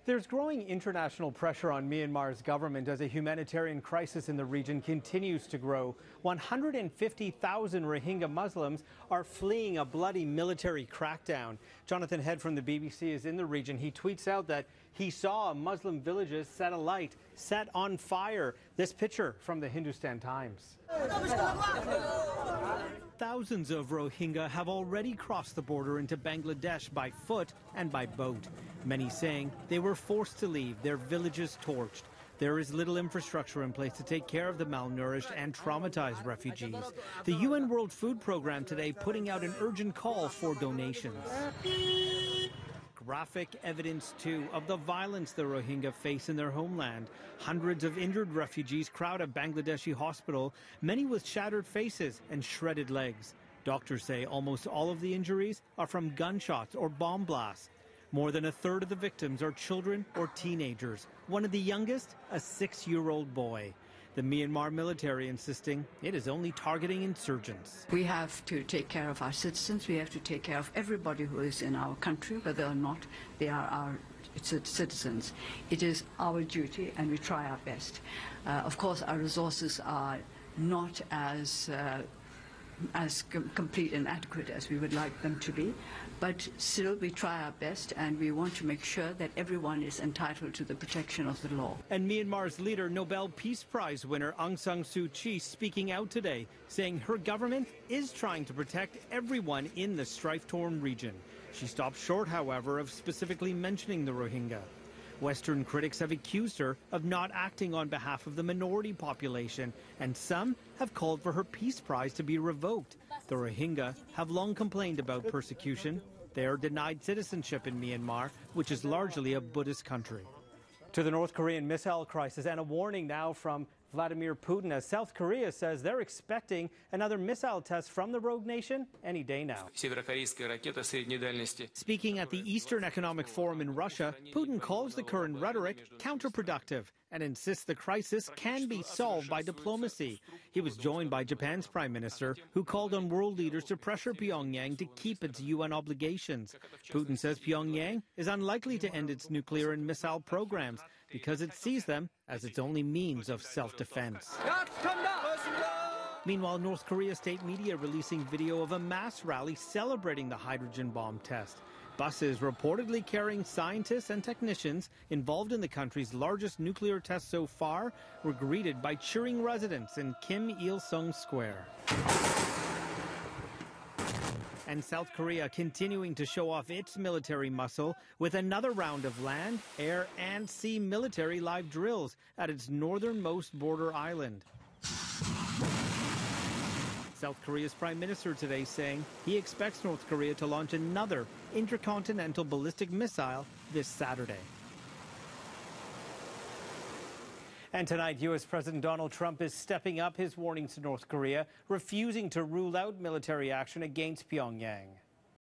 There's growing international pressure on Myanmar's government as a humanitarian crisis in the region continues to grow. 150,000 Rohingya Muslims are fleeing a bloody military crackdown. Jonathan Head from the BBC is in the region. He tweets out that he saw Muslim villages set alight, set on fire. This picture from the Hindustan Times. Thousands of Rohingya have already crossed the border into Bangladesh by foot and by boat. Many saying they were forced to leave, their villages torched. There is little infrastructure in place to take care of the malnourished and traumatized refugees. The UN World Food Programme today putting out an urgent call for donations. Graphic evidence, too, of the violence the Rohingya face in their homeland. Hundreds of injured refugees crowd a Bangladeshi hospital, many with shattered faces and shredded legs. Doctors say almost all of the injuries are from gunshots or bomb blasts. More than a third of the victims are children or teenagers. One of the youngest, a 6-year-old boy. The Myanmar military insisting it is only targeting insurgents. We have to take care of our citizens. We have to take care of everybody who is in our country, whether or not they are our citizens. It is our duty, and we try our best. Of course, our resources are not as complete and adequate as we would like them to be, but still we try our best, and we want to make sure that everyone is entitled to the protection of the law. And Myanmar's leader, Nobel Peace Prize winner Aung San Suu Kyi, speaking out today, saying her government is trying to protect everyone in the strife-torn region. She stopped short, however, of specifically mentioning the Rohingya. Western critics have accused her of not acting on behalf of the minority population, and some have called for her Peace Prize to be revoked. The Rohingya have long complained about persecution. They are denied citizenship in Myanmar, which is largely a Buddhist country. To the North Korean missile crisis, and a warning now from Vladimir Putin, as South Korea says they're expecting another missile test from the rogue nation any day now. Speaking at the Eastern Economic Forum in Russia, Putin calls the current rhetoric counterproductive and insists the crisis can be solved by diplomacy. He was joined by Japan's Prime Minister, who called on world leaders to pressure Pyongyang to keep its UN obligations. Putin says Pyongyang is unlikely to end its nuclear and missile programs because it sees them as its only means of self-defense. Meanwhile, North Korea state media releasing video of a mass rally celebrating the hydrogen bomb test. Buses reportedly carrying scientists and technicians involved in the country's largest nuclear test so far were greeted by cheering residents in Kim Il-sung Square. And South Korea continuing to show off its military muscle with another round of land, air, and sea military live drills at its northernmost border island. South Korea's Prime Minister today saying he expects North Korea to launch another intercontinental ballistic missile this Saturday. And tonight, U.S. President Donald Trump is stepping up his warnings to North Korea, refusing to rule out military action against Pyongyang.